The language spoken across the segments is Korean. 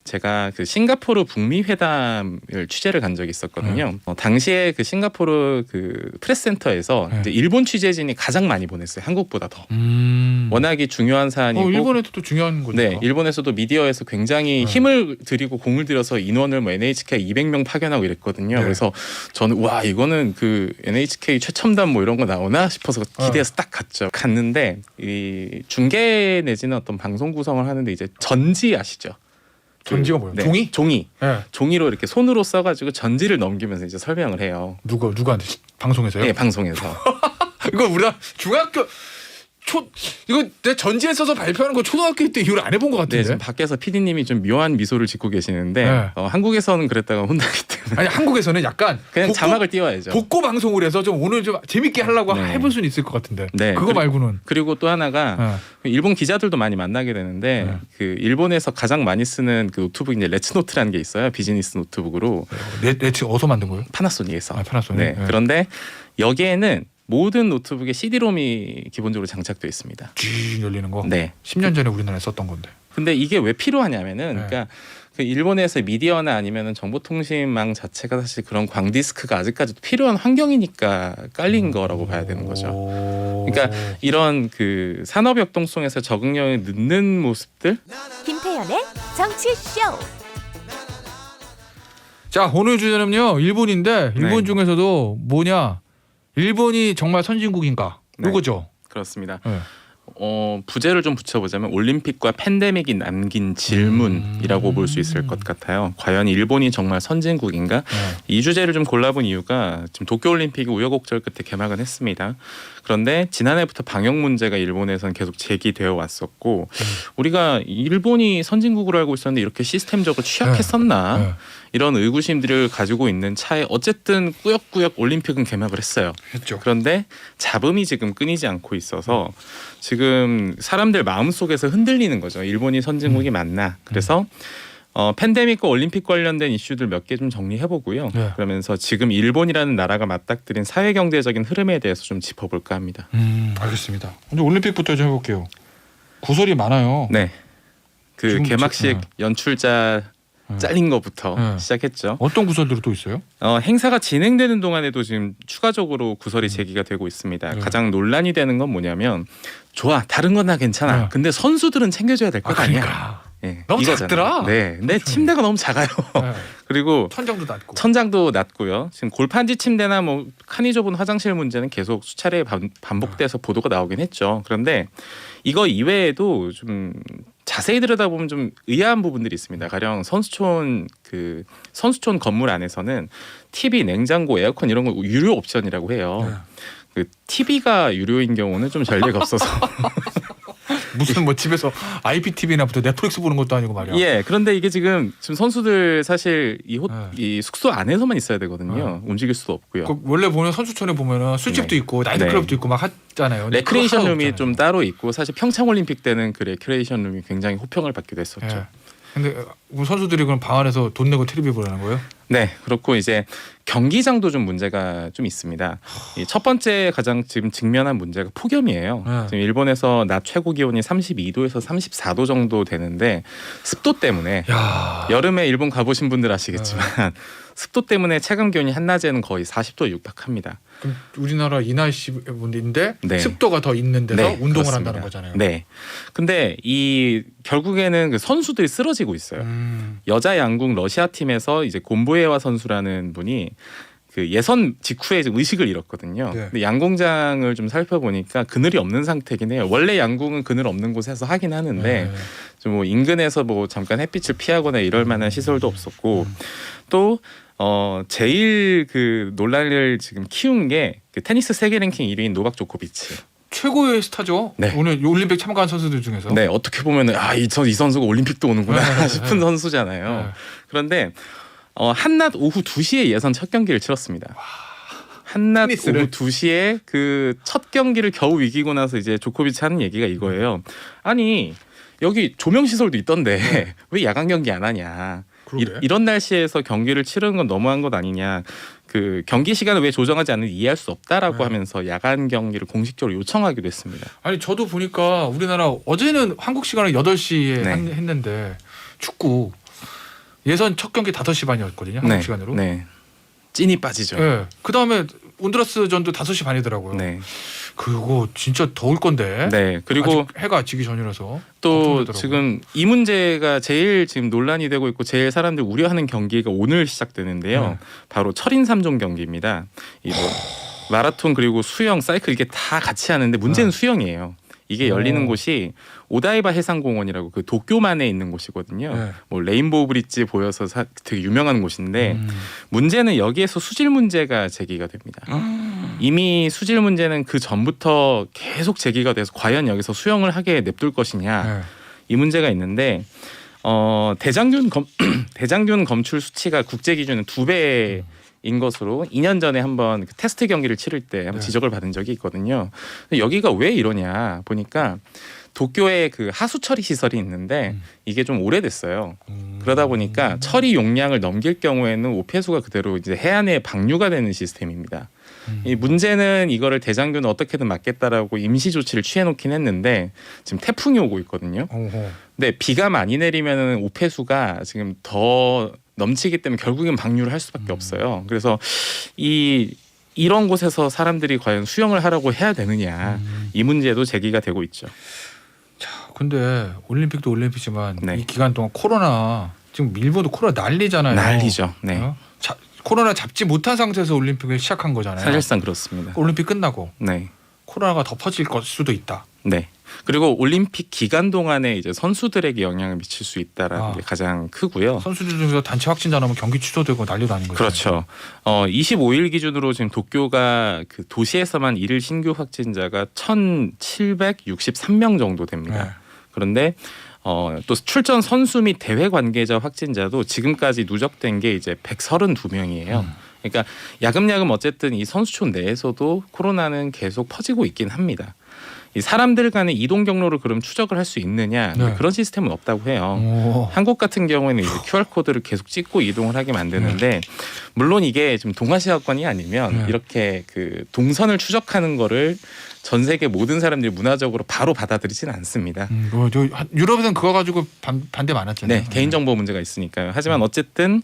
제가 그 싱가포르 북미 회담을 취재를 간 적이 있었거든요. 당시에 그 싱가포르 그 프레스센터에서 이제 일본 취재진이 가장 많이 보냈어요. 한국보다 더. 워낙에 중요한 사안이고. 일본에도 또 중요한 거니까. 네, 일본에서도 미디어에서 굉장히 힘을 들이고 공을 들여서 인원을 뭐 NHK 200명 파견하고 이랬거든요. 네. 그래서 저는 와 이거는 그 NHK 최첨단 뭐 이런 거 나오나 싶어서 기대해서 딱 갔죠. 갔는데 이 중계 내지는 어떤 방송 구성을 하는데 이제 전지 아시죠? 전지가 뭐예요? 네, 종이? 종이. 네. 종이로 이렇게 손으로 써가지고 전지를 넘기면서 이제 설명을 해요. 누구한테? 방송에서요? 네, 방송에서. 이거 우리가 중학교 이거 내 전지에 써서 발표하는 거 초등학교 때 이후로 안 해본 것 네, 같은데. 지금 밖에서 PD님이 좀 묘한 미소를 짓고 계시는데 네. 한국에서는 그랬다가 혼나기 때문에 아니 한국에서는 약간 그냥 자막을 띄워야죠. 복고 방송을 해서 좀 오늘 좀 재밌게 하려고 네. 해볼 수는 있을 것 같은데. 네, 그거 말고는. 그리고 또 하나가 일본 기자들도 많이 만나게 되는데 그 일본에서 가장 많이 쓰는 그 노트북이 이제 레츠노트라는 게 있어요. 비즈니스 노트북으로. 레츠 어디서 만든 거예요? 파나소닉에서. 파나소닉. 네. 그런데 여기에는 모든 노트북에 CD롬이 기본적으로 장착되어 있습니다. 쥐 열리는 거. 네. 10년 전에 우리나라에 썼던 건데. 근데 이게 왜 필요하냐면은 그러니까 그 일본에서 미디어나 아니면은 정보통신망 자체가 사실 그런 광디스크가 아직까지도 필요한 환경이니까 깔린 거라고 봐야 되는 거죠. 그러니까 이런 그 산업 역동성에서 적응력이 늦는 모습들. 김태현의 정치쇼. 자 오늘 주제는요 일본인데 일본 네. 중에서도 뭐냐 일본이 정말 선진국인가 네. 이거죠. 그렇습니다. 네. 부제를 좀 붙여보자면 올림픽과 팬데믹이 남긴 질문이라고 볼 수 있을 것 같아요. 과연 일본이 정말 선진국인가? 이 주제를 좀 골라본 이유가 지금 도쿄올림픽이 우여곡절 끝에 개막은 했습니다. 그런데 지난해부터 방역 문제가 일본에서는 계속 제기되어 왔었고 우리가 일본이 선진국으로 알고 있었는데 이렇게 시스템적으로 취약했었나? 이런 의구심들을 가지고 있는 차에 어쨌든 꾸역꾸역 올림픽은 개막을 했어요. 했죠. 그런데 잡음이 지금 끊이지 않고 있어서 지금 사람들 마음속에서 흔들리는 거죠. 일본이 선진국이 맞나. 그래서 팬데믹과 올림픽 관련된 이슈들 몇 개 좀 정리해보고요. 네. 그러면서 지금 일본이라는 나라가 맞닥뜨린 사회경제적인 흐름에 대해서 좀 짚어볼까 합니다. 알겠습니다. 먼저 올림픽부터 좀 해볼게요. 구설이 많아요. 네. 그 지금 개막식 연출자 잘린 거부터 시작했죠. 어떤 구설들이 또 있어요? 행사가 진행되는 동안에도 지금 추가적으로 구설이 제기가 되고 있습니다. 가장 논란이 되는 건 뭐냐면 좋아 다른 건 다 괜찮아. 근데 선수들은 챙겨줘야 될 것 아니야. 그러니까. 네, 너무 이거잖아요. 작더라. 네, 근데 침대가 너무 작아요. 그리고 천장도 낮고. 천장도 낮고요. 지금 골판지 침대나 뭐 칸이 좁은 화장실 문제는 계속 수차례 반복돼서 보도가 나오긴 했죠. 그런데 이거 이외에도 좀 자세히 들여다보면 좀 의아한 부분들이 있습니다. 가령 선수촌 건물 안에서는 TV, 냉장고, 에어컨 이런 거 유료 옵션이라고 해요. 그 TV가 유료인 경우는 좀 전례가 없어서 무슨 뭐 집에서 IPTV나부터 넷플릭스 보는 것도 아니고 말이야. 예, 그런데 이게 지금 선수들 사실 이 숙소 안에서만 있어야 되거든요. 움직일 수도 없고요. 그 원래 보면 선수촌에 보면은 술집도 있고 나이트클럽도 있고 막 하잖아요. 레크레이션 룸이 좀 따로 있고 사실 평창 올림픽 때는 그 레크레이션 rum이 굉장히 호평을 받기도 했었죠. 근데 선수들이 그럼 방 안에서 돈 내고 텔레비 보라는 거예요? 네, 그렇고 이제 경기장도 좀 문제가 좀 있습니다. 첫 번째 가장 지금 직면한 문제가 폭염이에요. 지금 일본에서 낮 최고 기온이 32도에서 34도 정도 되는데 습도 때문에 여름에 일본 가보신 분들 아시겠지만 습도 때문에 체감 기온이 한낮에는 거의 40도에 육박합니다. 그럼 우리나라 이 날씨인데 네. 습도가 더 있는 데서 운동을 그렇습니다. 한다는 거잖아요. 네. 근데 이 결국에는 그 선수들이 쓰러지고 있어요. 여자 양궁 러시아 팀에서 이제 곰보에와 선수라는 분이 그 예선 직후에 좀 의식을 잃었거든요. 근데 양궁장을 좀 살펴보니까 그늘이 없는 상태긴 해요. 원래 양궁은 그늘 없는 곳에서 하긴 하는데 좀 뭐 인근에서 뭐 잠깐 햇빛을 피하거나 이럴 만한 시설도 없었고 또 제일 그 논란을 지금 키운 게 그 테니스 세계 랭킹 1위인 노박 조코비치. 최고의 스타죠. 네. 오늘 올림픽 참가한 선수들 중에서. 네, 어떻게 보면은 이 선수가 올림픽도 오는구나 싶은 선수잖아요. 그런데 한낮 오후 2시에 예선 첫 경기를 치렀습니다. 한낮 테니스를? 오후 2시에 그 첫 경기를 겨우 이기고 나서 이제 조코비치 하는 얘기가 이거예요. 아니 여기 조명 시설도 있던데 왜 야간 경기 안 하냐? 이런 날씨에서 경기를 치르는 건 너무한 것 아니냐? 그 경기 시간을 왜 조정하지 않는지 이해할 수 없다라고 하면서 야간 경기를 공식적으로 요청하기도 했습니다. 아니 저도 보니까 우리나라 어제는 한국 시간은 8시에 네. 했는데 축구 예선 첫 경기 5시 반이었거든요. 한국 시간으로. 네. 찐이 빠지죠. 네. 그다음에 온두라스전도 5시 반이더라고요. 네. 그거 진짜 더울 건데. 네. 그리고 아직 해가 지기 전이라서 또 걱정되더라고요. 지금 이 문제가 제일 지금 논란이 되고 있고 제일 사람들 우려하는 경기가 오늘 시작되는데요. 네. 바로 철인 3종 경기입니다. 이 뭐 마라톤 그리고 수영, 사이클 이게 다 같이 하는데 문제는 수영이에요. 이게 열리는 곳이 오다이바 해상공원이라고 그 도쿄만에 있는 곳이거든요. 네. 뭐 레인보우 브릿지 보여서 되게 유명한 곳인데 문제는 여기에서 수질 문제가 제기가 됩니다. 이미 수질 문제는 그 전부터 계속 제기가 돼서 과연 여기서 수영을 하게 냅둘 것이냐 네. 이 문제가 있는데 대장균 검출 수치가 국제 기준은 2배인 것으로 2년 전에 한번 그 테스트 경기를 치를 때 한번 네. 지적을 받은 적이 있거든요. 근데 여기가 왜 이러냐 보니까 도쿄에 그 하수 처리 시설이 있는데 이게 좀 오래됐어요. 그러다 보니까 처리 용량을 넘길 경우에는 오폐수가 그대로 이제 해안에 방류가 되는 시스템입니다. 이 문제는 이거를 대장균을 어떻게든 막겠다라고 임시 조치를 취해놓긴 했는데 지금 태풍이 오고 있거든요. 어허. 근데 비가 많이 내리면은 오폐수가 지금 더 넘치기 때문에 결국엔 방류를 할 수밖에 없어요. 그래서 이런 곳에서 사람들이 과연 수영을 하라고 해야 되느냐 이 문제도 제기가 되고 있죠. 자, 근데 올림픽도 올림픽이지만 네. 이 기간 동안 코로나 지금 일본도 코로나 난리잖아요. 난리죠. 네. 어? 코로나 잡지 못한 상태에서 올림픽을 시작한 거잖아요. 사실상 그렇습니다. 올림픽 끝나고 네. 코로나가 더 퍼질 수도 있다. 네. 그리고 올림픽 기간 동안에 이제 선수들에게 영향을 미칠 수 있다라는 게 가장 크고요. 선수들 중에서 단체 확진자 나면 경기 취소되고 난리도 아닌 거죠. 그렇죠. 25일 기준으로 지금 도쿄가 그 도시에서만 일일 신규 확진자가 1,763명 정도 됩니다. 네. 그런데 또 출전 선수 및 대회 관계자 확진자도 지금까지 누적된 게 이제 132명이에요. 그러니까 야금야금 어쨌든 이 선수촌 내에서도 코로나는 계속 퍼지고 있긴 합니다. 이 사람들 간의 이동 경로를 그럼 추적을 할 수 있느냐 네. 그런 시스템은 없다고 해요. 오. 한국 같은 경우에는 이제 QR 코드를 계속 찍고 이동을 하게 만드는데 물론 이게 좀 동아시아권이 아니면 네. 이렇게 그 동선을 추적하는 거를 전 세계 모든 사람들이 문화적으로 바로 받아들이지는 않습니다. 유럽에서는 그거 가지고 반대 많았잖아요. 네, 개인정보 문제가 있으니까요. 하지만 어쨌든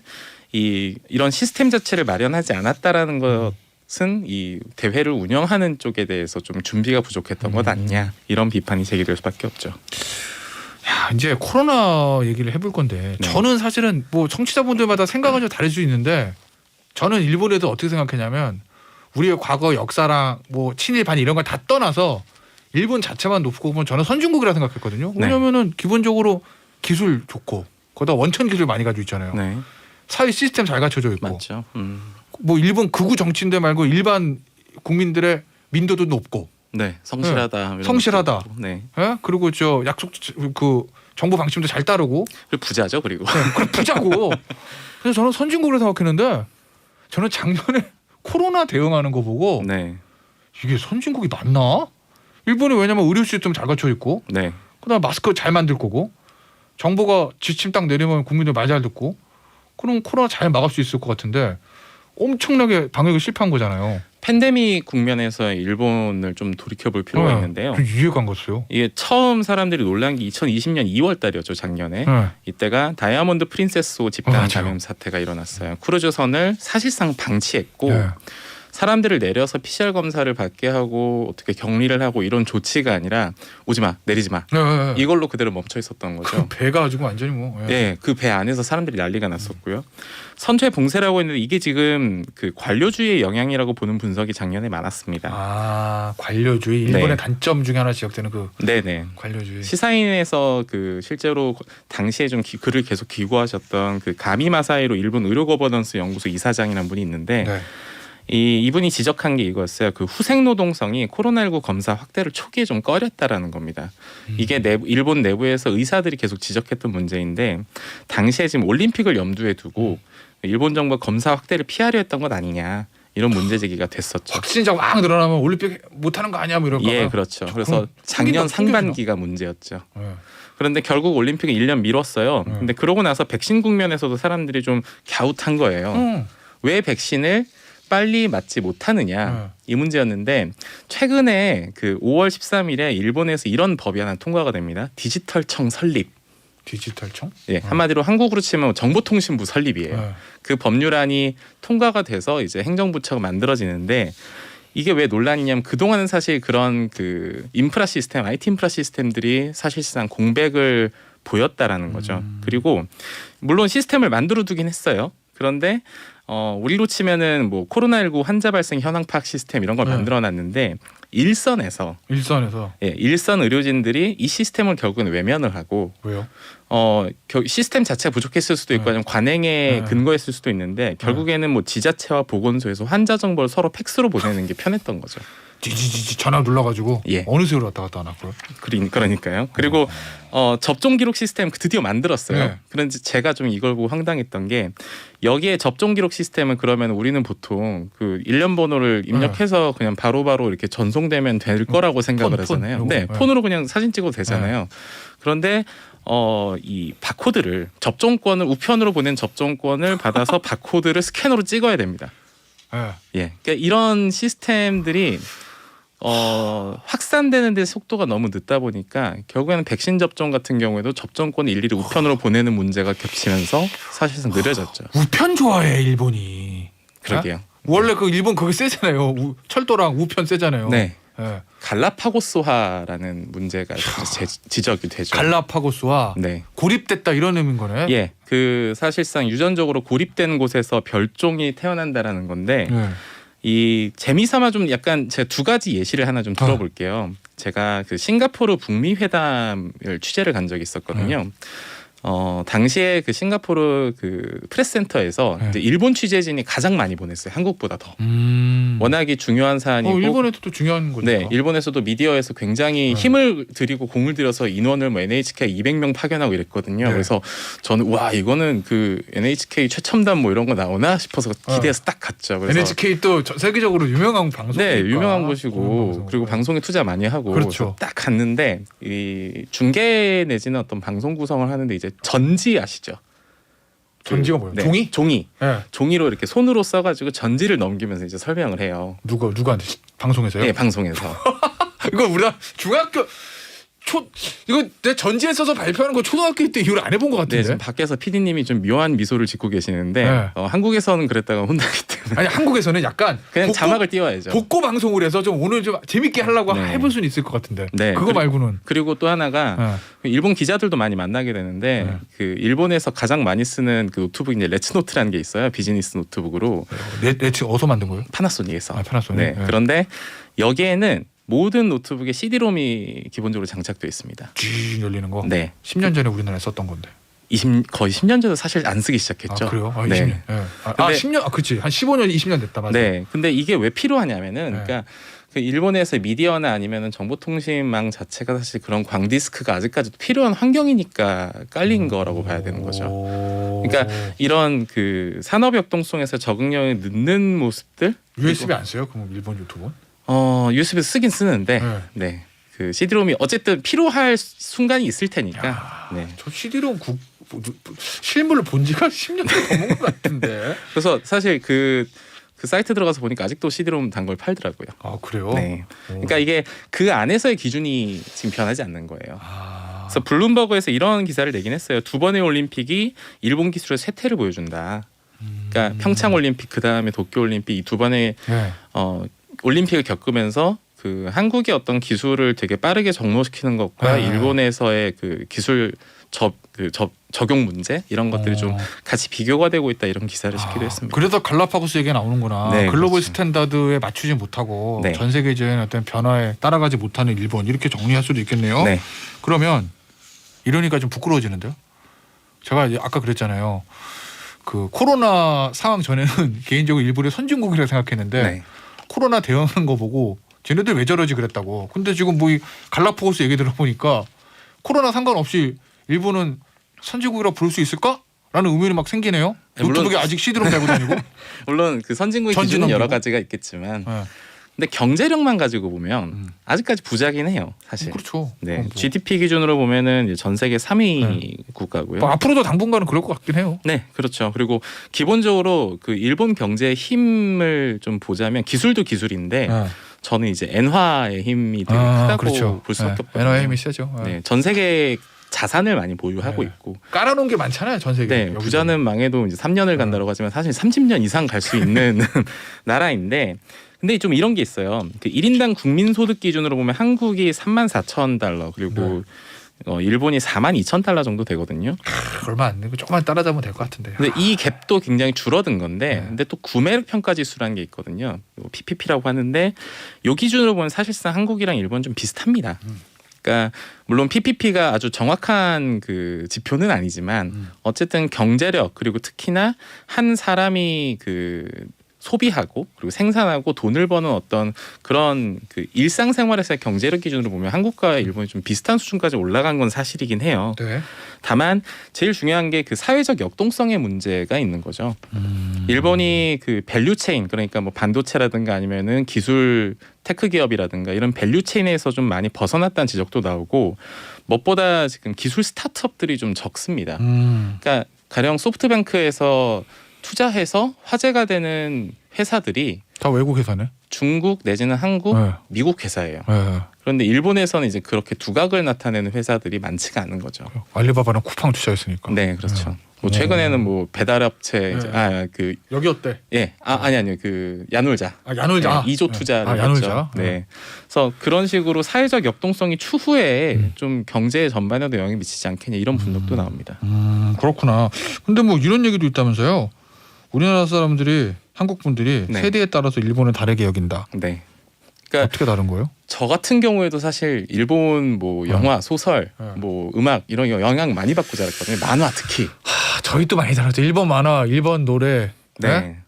이런 시스템 자체를 마련하지 않았다라는 것은 이 대회를 운영하는 쪽에 대해서 좀 준비가 부족했던 것 아니냐 이런 비판이 제기될 수밖에 없죠. 야, 이제 코로나 얘기를 해볼 건데 네. 저는 사실은 뭐 청취자분들마다 생각은 좀 다를 수 있는데 저는 일본에도 어떻게 생각했냐면 우리의 과거 역사랑 뭐 친일 반 이런 걸 다 떠나서 일본 자체만 놓고 보면 저는 선진국이라 생각했거든요. 네. 왜냐면은 기본적으로 기술 좋고 거기다 원천 기술 많이 가지고 있잖아요. 네, 사회 시스템 잘 갖춰져 있고 맞죠. 뭐 일본 극우 정치인들 말고 일반 국민들의 민도도 높고 네, 성실하다. 이런 성실하다. 것도 있고. 네, 예? 그리고 저 약속 그 정부 방침도 잘 따르고 그리고 부자죠. 그리고 그리고 부자고. 그래서 저는 선진국으로 생각했는데 저는 작년에 코로나 대응하는 거 보고 네, 이게 선진국이 맞나? 일본이 왜냐면 의료 시스템 잘 갖춰 있고 네, 그다음 마스크 잘 만들 거고 정부가 지침 딱 내리면 국민들 말 잘 듣고 그럼 코로나 잘 막을 수 있을 것 같은데 엄청나게 방역에 실패한 거잖아요. 팬데믹 국면에서 일본을 좀 돌이켜 볼 필요가 있는데요. 이해가 안 갔어요. 이게 처음 사람들이 놀란 게 2020년 2월 달이었죠. 작년에. 네. 이때가 다이아몬드 프린세스호 집단 맞아요. 감염 사태가 일어났어요. 크루즈선을 사실상 방치했고 네. 사람들을 내려서 PCR 검사를 받게 하고 어떻게 격리를 하고 이런 조치가 아니라 오지 마, 내리지 마. 네. 이걸로 그대로 멈춰 있었던 거죠. 그 배가 가지고 완전히 뭐. 예. 네, 그 배 안에서 사람들이 난리가 났었고요. 선체 봉쇄라고 했는데 이게 지금 그 관료주의의 영향이라고 보는 분석이 작년에 많았습니다. 아 관료주의 일본의 네. 단점 중에 하나 지적되는 그 네네. 관료주의. 시사인에서 그 실제로 당시에 좀 글을 계속 기고하셨던 그 가미마사이로 일본 의료 거버넌스 연구소 이사장이라는 분이 있는데 네. 이분이 지적한 게 이거였어요. 그 후생 노동성이 코로나19 검사 확대를 초기에 좀 꺼렸다라는 겁니다. 이게 일본 내부에서 의사들이 계속 지적했던 문제인데 당시에 지금 올림픽을 염두에 두고 일본 정부가 검사 확대를 피하려 했던 것 아니냐 이런 문제 제기가 됐었죠. 확진자가 막 늘어나면 올림픽 못하는 거 아니야 뭐 이럴까 봐. 예, 그렇죠. 그래서 작년 상반기가 문제였죠. 네. 그런데 결국 올림픽을 1년 미뤘어요. 근데 그러고 나서 백신 국면에서도 사람들이 좀 갸웃한 거예요. 왜 백신을 빨리 맞지 못하느냐 이 문제였는데 최근에 그 5월 13일에 일본에서 이런 법이 하나 통과가 됩니다. 디지털청 설립. 디지털청? 예, 한마디로 한국으로 치면 정보통신부 설립이에요. 네. 그 법률안이 통과가 돼서 이제 행정부처가 만들어지는데 이게 왜 논란이냐면 그동안은 사실 그런 그 인프라 시스템, IT 인프라 시스템들이 사실상 공백을 보였다라는 거죠. 그리고 물론 시스템을 만들어 두긴 했어요. 그런데 우리로 치면은 뭐 코로나19 환자 발생 현황 파악 시스템 이런 걸 네. 만들어 놨는데 일선에서 일선 의료진들이 이 시스템을 결국은 외면을 하고 왜요? 시스템 자체가 부족했을 수도 있고 네. 아니면 관행에 네. 근거했을 수도 있는데 결국에는 뭐 지자체와 보건소에서 환자 정보를 서로 팩스로 보내는 게 편했던 거죠. 지지지지 전화 눌러가지고 예. 어느 세월 왔다 갔다 하나 그걸? 그러니까요. 그리고 접종 기록 시스템 드디어 만들었어요. 네. 그런데 제가 좀 이걸 보고 황당했던 게 여기에 접종 기록 시스템은 그러면 우리는 보통 그 일련 번호를 입력해서 그냥 바로바로 이렇게 전송되면 될 거라고 생각을 하잖아요. 폰, 네, 요거. 폰으로 그냥 사진 찍어도 되잖아요. 그런데 이 바코드를 접종권을 우편으로 보낸 접종권을 받아서 바코드를 스캐너로 찍어야 됩니다. 네. 예, 그러니까 이런 시스템들이 확산되는 데 속도가 너무 늦다 보니까 결국에는 백신 접종 같은 경우에도 접종권을 일일이 우편으로 보내는 문제가 겹치면서 사실상 느려졌죠. 우편 좋아해 일본이. 그러게요. 원래 그 일본 그거 세잖아요. 철도랑 우편 세잖아요. 네. 네. 갈라파고스화라는 문제가 지적이 되죠. 갈라파고스와 네. 고립됐다 이런 의미인 거네. 예, 그 사실상 유전적으로 고립된 곳에서 별종이 태어난다라는 건데 네. 이 재미삼아 좀 약간 제가 두 가지 예시를 하나 좀 들어볼게요. 제가 그 싱가포르 북미 회담을 취재를 간 적이 있었거든요. 당시에 그 싱가포르 그 프레스센터에서 네. 이제 일본 취재진이 가장 많이 보냈어요. 한국보다 더. 워낙에 중요한 사안이고. 일본에도 또 중요한 거니까. 네, 일본에서도 미디어에서 굉장히 힘을 들이고 공을 들여서 인원을 뭐 NHK 200명 파견하고 이랬거든요. 네. 그래서 저는 와 이거는 그 NHK 최첨단 뭐 이런 거 나오나 싶어서 기대해서 딱 갔죠. 그래서 NHK 또 세계적으로 유명한 방송. 네, 유명한 곳이고 그리고 방송에 투자 많이 하고 그렇죠. 그래서 딱 갔는데 이 중계 내지는 어떤 방송 구성을 하는데 이제 전지 아시죠? 전지가 뭐예요? 네, 종이 네. 종이로 이렇게 손으로 써가지고 전지를 넘기면서 이제 설명을 해요. 누구한테 방송에서요? 네, 방송에서. 이거 우리가 중학교 이거 내 전지에 써서 발표하는 거 초등학교 때 이후로 안 해본 것 네, 같은데. 지금 밖에서 PD님이 좀 묘한 미소를 짓고 계시는데 네. 한국에서는 그랬다가 혼나기 때문에 아니 한국에서는 약간 그냥 자막을 띄워야죠. 복고 방송을 해서 좀 오늘 좀 재밌게 하려고 네. 해볼 수는 있을 것 같은데. 네, 그거 말고는. 그리고 또 하나가 일본 기자들도 많이 만나게 되는데 네. 그 일본에서 가장 많이 쓰는 그 노트북이 이제 레츠노트라는 게 있어요. 비즈니스 노트북으로 레츠 어디서 만든 거예요? 파나소닉에서. 파나소닉. 네. 네. 그런데 여기에는 모든 노트북에 CD-롬이 기본적으로 장착돼 있습니다. 쥐 열리는 거. 네. 10년 전에 우리나라에 썼던 건데. 거의 10년 전에 사실 안 쓰기 시작했죠. 아 그래요? 아, 네. 20년. 네. 근데- 10년. 그렇지. 한 15년, 20년 됐다 맞아. 네. 근데 이게 왜 필요하냐면은 네. 그러니까 그 일본에서 미디어나 아니면은 정보통신망 자체가 사실 그런 광디스크가 아직까지도 필요한 환경이니까 깔린 거라고 봐야 되는 거죠. 그러니까 이런 그 산업 역동성에서 적응력이 늦는 모습들. USB 안 써요? 그럼 일본 유튜브? USB 쓰긴 쓰는데 네. 네. 그 CD-롬이 어쨌든 필요할 순간이 있을 테니까. 네. 저 CD롬 실물을 본 지가 10년 넘은 것 같은데. 그래서 사실 그 사이트 들어가서 보니까 아직도 CD-롬 단 걸 팔더라고요. 아 그래요? 네. 그러니까 이게 그 안에서의 기준이 지금 변하지 않는 거예요. 아. 그래서 블룸버그에서 이런 기사를 내긴 했어요. 두 번의 올림픽이 일본 기술의 쇠퇴를 보여준다. 그러니까 평창 올림픽 그 다음에 도쿄 올림픽 이 두 번의 네. 올림픽을 겪으면서 그 한국의 어떤 기술을 되게 빠르게 적용시키는 것과 네. 일본에서의 그 기술 적용 문제 이런 것들이 좀 같이 비교가 되고 있다 이런 기사를 싣기도 했습니다. 그래서 갈라파고스 얘기가 나오는구나. 네, 글로벌 그렇죠. 스탠다드에 맞추지 못하고 네. 전 세계적인 어떤 변화에 따라가지 못하는 일본 이렇게 정리할 수도 있겠네요. 네. 그러면 이러니까 좀 부끄러워지는데요. 제가 이제 아까 그랬잖아요. 그 코로나 상황 전에는 개인적으로 일본의 선진국이라고 생각했는데 네. 코로나 대응한 거 보고 쟤네들 왜 저러지 그랬다고. 근데 지금 뭐 이 갈라파고스 얘기 들어보니까 코로나 상관없이 일본은 선진국이라고 부를 수 있을까? 라는 의문이 막 생기네요. 네, 노트북에 아직 CD롬 달고 다니고. 물론 그 선진국의 전지 기준은 여러 넘기고? 가지가 있겠지만 네. 근데 경제력만 가지고 보면 아직까지 부자긴 해요. 사실. 그렇죠. 네. 뭐. GDP 기준으로 보면은 이제 전 세계 3위 국가고요. 뭐 앞으로도 당분간은 그럴 것 같긴 해요. 네, 그렇죠. 그리고 기본적으로 그 일본 경제의 힘을 좀 보자면 기술도 기술인데 저는 이제 엔화의 힘이 되게 크다고 볼 수밖에 없거든요. 엔화의 힘이 세죠. 네, 전 세계 자산을 많이 보유하고 네. 있고 깔아놓은 게 많잖아요, 전 세계. 네, 부자는 망해도 이제 3년을 간다고 하지만 사실 30년 이상 갈 수 있는 나라인데 근데 좀 이런 게 있어요. 그 1인당 국민소득 기준으로 보면 한국이 34,000달러 그리고 일본이 42,000달러 정도 되거든요. 얼마 안 되고 조금만 따라잡으면 될 것 같은데. 근데 이 갭도 굉장히 줄어든 건데 네. 근데 또 구매력 평가 지수라는 게 있거든요. PPP라고 하는데 요 기준으로 보면 사실상 한국이랑 일본 좀 비슷합니다. 그러니까 물론 PPP가 아주 정확한 그 지표는 아니지만 어쨌든 경제력 그리고 특히나 한 사람이 그 소비하고 그리고 생산하고 돈을 버는 어떤 그런 그 일상생활에서의 경제력 기준으로 보면 한국과 일본이 좀 비슷한 수준까지 올라간 건 사실이긴 해요. 네. 다만 제일 중요한 게 그 사회적 역동성의 문제가 있는 거죠. 일본이 그 밸류 체인 그러니까 뭐 반도체라든가 아니면은 기술 테크 기업이라든가 이런 밸류 체인에서 좀 많이 벗어났다는 지적도 나오고 무엇보다 지금 기술 스타트업들이 좀 적습니다. 그러니까 가령 소프트뱅크에서 투자해서 화제가 되는 회사들이 다 외국 회사네. 중국 내지는 한국, 네. 미국 회사예요. 네. 그런데 일본에서는 이제 그렇게 두각을 나타내는 회사들이 많지가 않은 거죠. 알리바바는 쿠팡 투자했으니까. 네, 그렇죠. 뭐 최근에는 뭐 배달업체 이제 그 여기 어때? 아니요 그 야놀자. 야놀자. 네, 2조 투자를 야놀자. 했죠. 네. 그래서 그런 식으로 사회적 역동성이 추후에 좀 경제 전반에도 영향이 미치지 않겠냐 이런 분석도 나옵니다. 그렇구나. 근데 뭐 이런 얘기도 있다면서요. 우리나라 사람들이 한국 분들이 네. 세대에 따라서 일본을 다르게 여긴다. 네. 그러니까 어떻게 다른 거예요? 저 같은 경우에도 사실 일본 뭐 영화, 소설, 뭐 음악 이런 거 영향 많이 받고 자랐거든요. 만화 특히. 저희도 많이 다르죠. 일본 만화, 일본 노래. 네.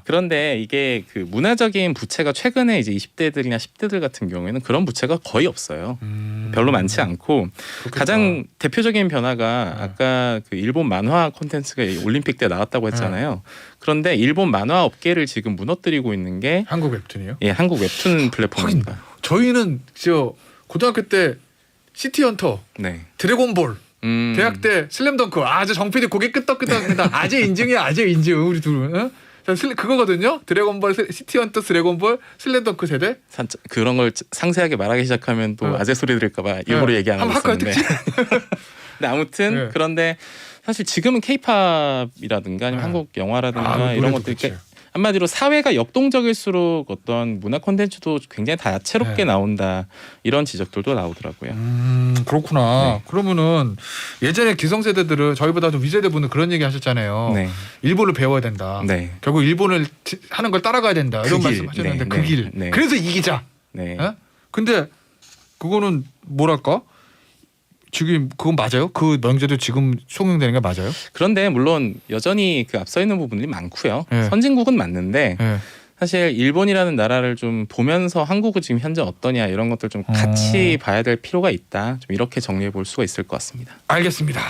그런데 이게 그 문화적인 부채가 최근에 이제 20대들이나 10대들 같은 경우에는 그런 부채가 거의 없어요. 별로 많지 않고 그렇겠다. 가장 대표적인 변화가 아까 그 일본 만화 콘텐츠가 올림픽 때 나왔다고 했잖아요. 그런데 일본 만화 업계를 지금 무너뜨리고 있는 게 한국 웹툰이요? 한국 웹툰 플랫폼입니다. 저희는 저 고등학교 때 시티헌터, 네. 드래곤볼, 대학 때 슬램덩크. 아주 정PD 고개 끄덕끄덕한다. 아재 인증이야, 아재 인증. 우리 둘은. 어? 그거거든요. 드래곤볼, 시티헌터, 드래곤볼, 슬램덩크 세대. 그런 걸 상세하게 말하기 시작하면 또 아재 소리 들을까봐 일부러 얘기 안 하고 있었는데. 근데 아무튼 그런데 사실 지금은 K-팝이라든가 아니면 한국 영화라든가 이런 것들이 한마디로 사회가 역동적일수록 어떤 문화 콘텐츠도 굉장히 다채롭게 나온다 이런 지적들도 나오더라고요. 그렇구나. 네. 그러면은 예전에 기성세대들은 저희보다 좀 위세대 분은 그런 얘기 하셨잖아요. 네. 일본을 배워야 된다. 네. 결국 일본을 하는 걸 따라가야 된다. 이런 그 길. 말씀하셨는데 네. 그 길. 네. 그래서 이기자. 네. 예? 근데 그거는 뭐랄까? 지금 그건 맞아요? 그 명제도 지금 적용되는 게 맞아요? 그런데 물론 여전히 그 앞서 있는 부분들이 많고요. 선진국은 맞는데 사실 일본이라는 나라를 좀 보면서 한국은 지금 현재 어떠냐 이런 것들 좀 같이 봐야 될 필요가 있다. 좀 이렇게 정리해 볼 수가 있을 것 같습니다. 알겠습니다.